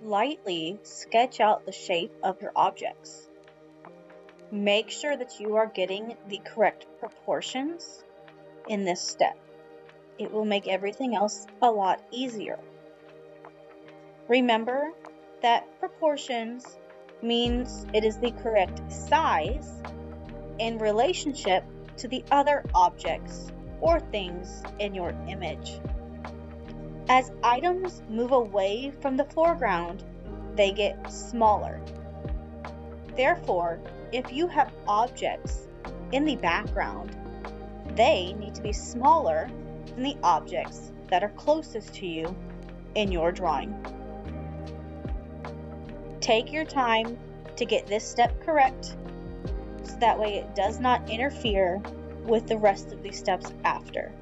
Lightly sketch out the shape of your objects. Make sure that you are getting the correct proportions in this step. It will make everything else a lot easier. Remember that proportions means it is the correct size in relationship to the other objects or things in your image. As items move away from the foreground, they get smaller. Therefore, if you have objects in the background, they need to be smaller than the objects that are closest to you in your drawing. Take your time to get this step correct, so that way it does not interfere with the rest of the steps after.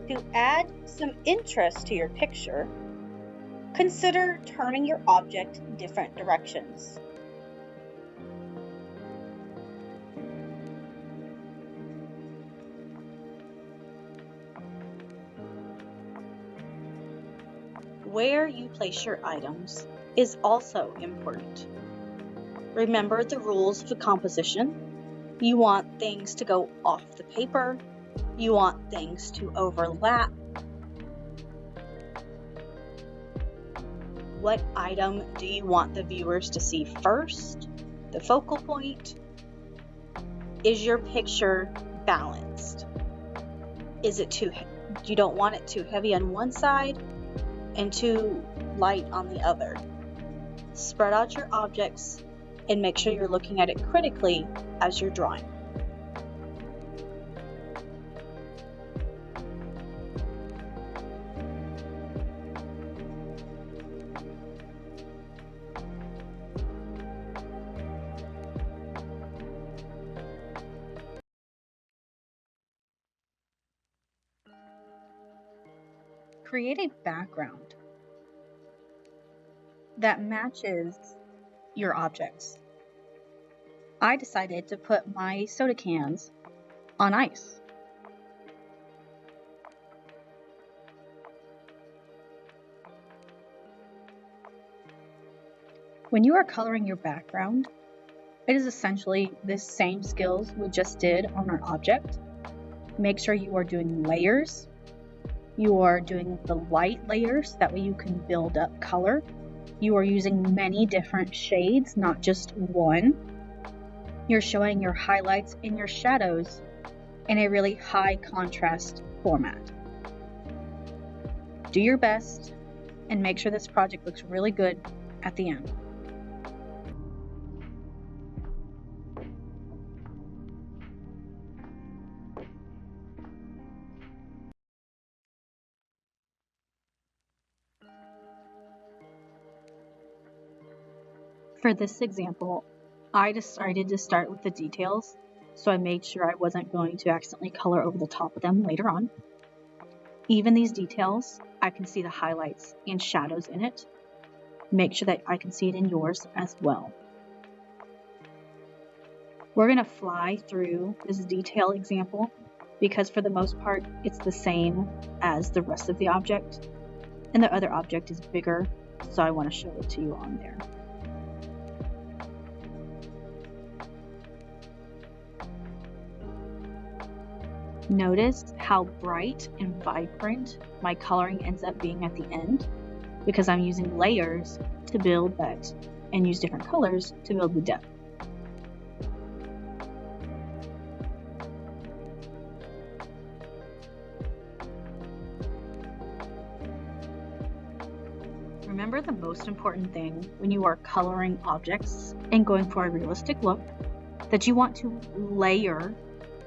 To add some interest to your picture, consider turning your object in different directions. Where you place your items is also important. Remember the rules of composition. You want things to go off the paper. You want things to overlap. What item do you want the viewers to see first? The focal point? Is your picture balanced? Is it too heavy? You don't want it too heavy on one side and too light on the other. Spread out your objects and make sure you're looking at it critically as you're drawing. Create a background that matches your objects. I decided to put my soda cans on ice. When you are coloring your background, it is essentially the same skills we just did on our object. Make sure you are doing layers. You are doing the light layers, that way you can build up color. You are using many different shades, not just one. You're showing your highlights and your shadows in a really high contrast format. Do your best and make sure this project looks really good at the end. For this example, I decided to start with the details, so I made sure I wasn't going to accidentally color over the top of them later on. Even these details, I can see the highlights and shadows in it. Make sure that I can see it in yours as well. We're going to fly through this detail example because for the most part, it's the same as the rest of the object, and the other object is bigger, so I want to show it to you on there. Notice how bright and vibrant my coloring ends up being at the end, because I'm using layers to build that and use different colors to build the depth. Remember the most important thing when you are coloring objects and going for a realistic look, that you want to layer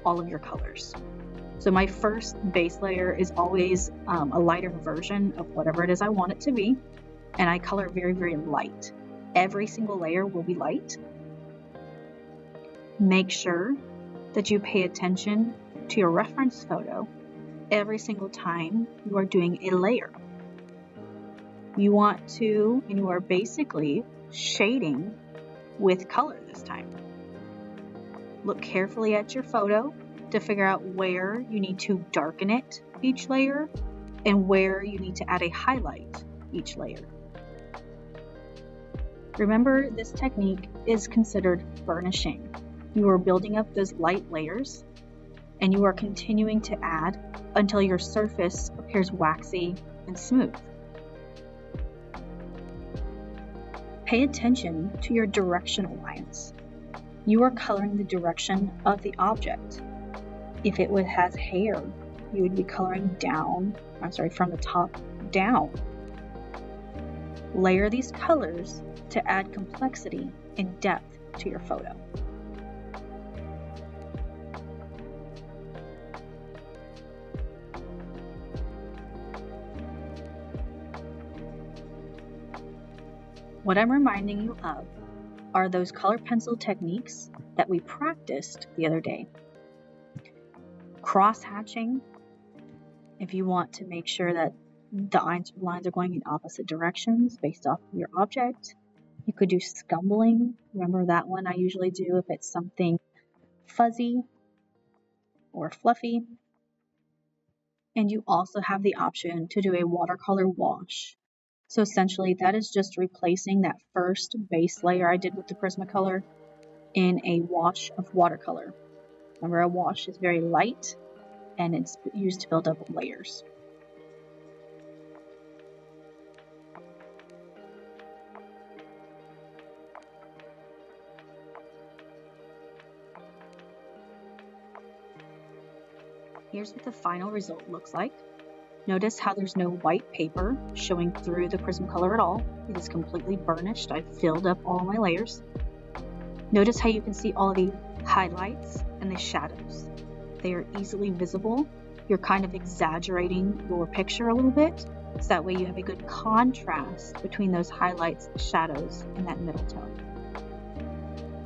all of your colors. So my first base layer is always a lighter version of whatever it is I want it to be, and I color very, very light. Every single layer will be light. Make sure that you pay attention to your reference photo every single time you are doing a layer. You want to, and you are basically shading with color this time. Look carefully at your photo to figure out where you need to darken it each layer and where you need to add a highlight each layer. Remember, this technique is considered burnishing. You are building up those light layers and you are continuing to add until your surface appears waxy and smooth. Pay attention to your directional lines. You are coloring the direction of the object. If it has hair, you would be coloring from the top down. Layer these colors to add complexity and depth to your photo. What I'm reminding you of are those color pencil techniques that we practiced the other day. Cross-hatching, if you want to make sure that the lines are going in opposite directions based off of your object. You could do scumbling. Remember that one I usually do if it's something fuzzy or fluffy. And you also have the option to do a watercolor wash. So essentially that is just replacing that first base layer I did with the Prismacolor in a wash of watercolor. Remember, a wash is very light and it's used to build up layers. Here's what the final result looks like. Notice how there's no white paper showing through the Prismacolor at all. It is completely burnished. I've filled up all my layers. Notice how you can see all the highlights and the shadows. They are easily visible. You're kind of exaggerating your picture a little bit, so that way you have a good contrast between those highlights, shadows, and that middle tone.